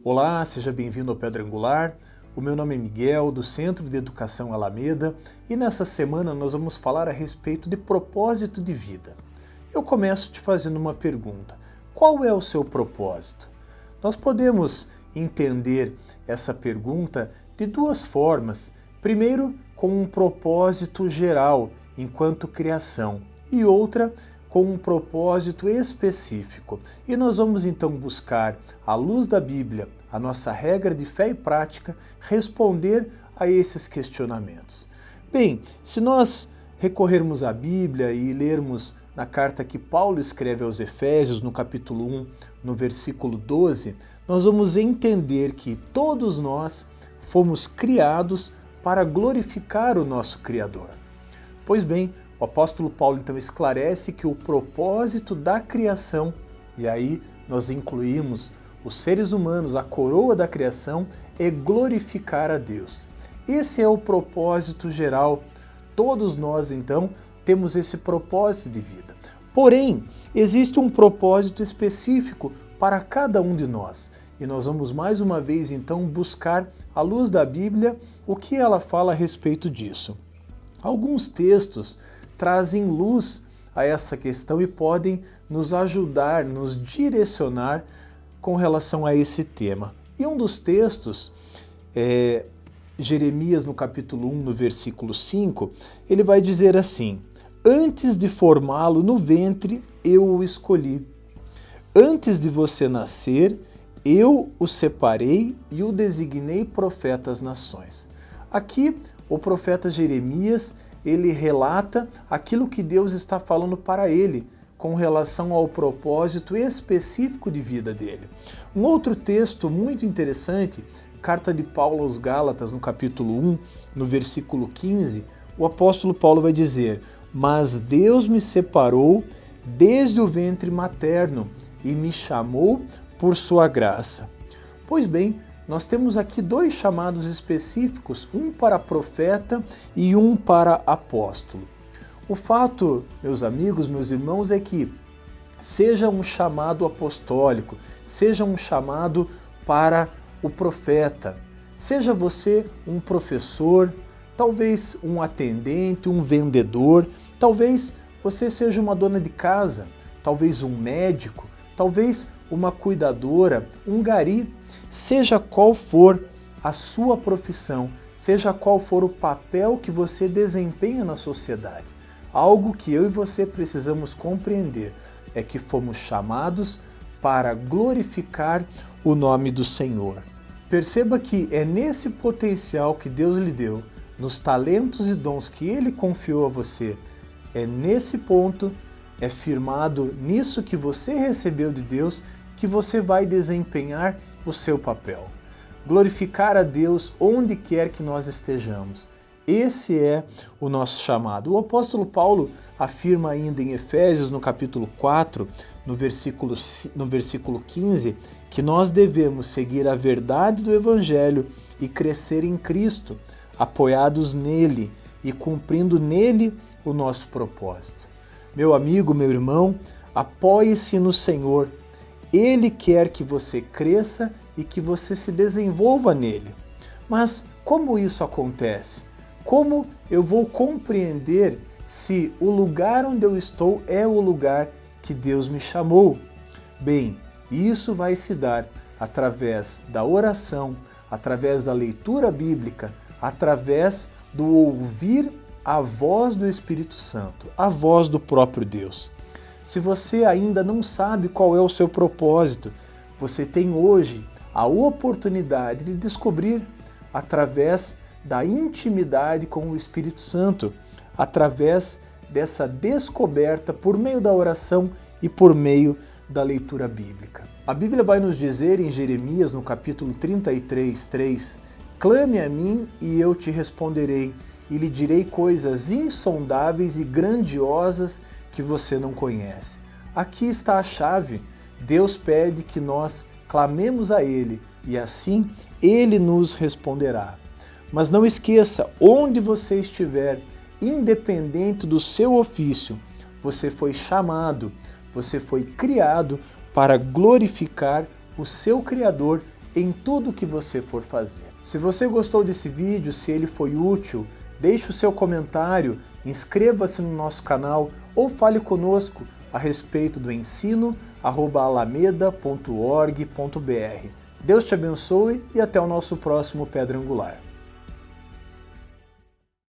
Olá, seja bem-vindo ao Pedra Angular. O meu nome é Miguel, do Centro de Educação Alameda, e nessa semana nós vamos falar a respeito de propósito de vida. Eu começo te fazendo uma pergunta: qual é o seu propósito? Nós podemos entender essa pergunta de duas formas. Primeiro, com um propósito geral, enquanto criação, e outra, com um propósito específico. E nós vamos então buscar, à luz da Bíblia, a nossa regra de fé e prática, responder a esses questionamentos. Bem, se nós recorrermos à Bíblia e lermos na carta que Paulo escreve aos Efésios, no capítulo 1, no versículo 12, nós vamos entender que todos nós fomos criados para glorificar o nosso Criador. Pois bem, o apóstolo Paulo então esclarece que o propósito da criação, e aí nós incluímos os seres humanos, a coroa da criação, é glorificar a Deus. Esse é o propósito geral. Todos nós então temos esse propósito de vida. Porém, existe um propósito específico para cada um de nós. E nós vamos mais uma vez então buscar, à luz da Bíblia, o que ela fala a respeito disso. Alguns textos trazem luz a essa questão e podem nos ajudar, nos direcionar com relação a esse tema. E um dos textos é Jeremias, no capítulo 1, no versículo 5, ele vai dizer assim: antes de formá-lo no ventre, eu o escolhi. Antes de você nascer, eu o separei e o designei profeta às nações. Aqui, o profeta Jeremias, ele relata aquilo que Deus está falando para ele com relação ao propósito específico de vida dele. Um outro texto muito interessante, carta de Paulo aos Gálatas, no capítulo 1, no versículo 15, o apóstolo Paulo vai dizer: mas Deus me separou desde o ventre materno e me chamou por sua graça. Pois bem, nós temos aqui dois chamados específicos, um para profeta e um para apóstolo. O fato, meus amigos, meus irmãos, é que seja um chamado apostólico, seja um chamado para o profeta, seja você um professor, talvez um atendente, um vendedor, talvez você seja uma dona de casa, talvez um médico, talvez uma cuidadora, um gari, seja qual for a sua profissão, seja qual for o papel que você desempenha na sociedade, algo que eu e você precisamos compreender é que fomos chamados para glorificar o nome do Senhor. Perceba que é nesse potencial que Deus lhe deu, nos talentos e dons que Ele confiou a você, é nesse ponto, é firmado nisso que você recebeu de Deus, que você vai desempenhar o seu papel. Glorificar a Deus onde quer que nós estejamos. Esse é o nosso chamado. O apóstolo Paulo afirma ainda em Efésios, no capítulo 4, no versículo 15, que nós devemos seguir a verdade do Evangelho e crescer em Cristo, apoiados nele e cumprindo nele o nosso propósito. Meu amigo, meu irmão, apoie-se no Senhor. Ele quer que você cresça e que você se desenvolva nele. Mas como isso acontece? Como eu vou compreender se o lugar onde eu estou é o lugar que Deus me chamou? Bem, isso vai se dar através da oração, através da leitura bíblica, através do ouvir a voz do Espírito Santo, a voz do próprio Deus. Se você ainda não sabe qual é o seu propósito, você tem hoje a oportunidade de descobrir através da intimidade com o Espírito Santo, através dessa descoberta por meio da oração e por meio da leitura bíblica. A Bíblia vai nos dizer em Jeremias, no capítulo 33, 3, clame a mim e eu te responderei, e lhe direi coisas insondáveis e grandiosas que você não conhece. Aqui está a chave. Deus pede que nós clamemos a Ele e assim Ele nos responderá. Mas não esqueça, onde você estiver, independente do seu ofício, você foi chamado, você foi criado para glorificar o seu Criador em tudo que você for fazer. Se você gostou desse vídeo, se ele foi útil, deixe o seu comentário, inscreva-se no nosso canal ou fale conosco a respeito do ensino@alameda.org.br. Deus te abençoe e até o nosso próximo Pedra Angular.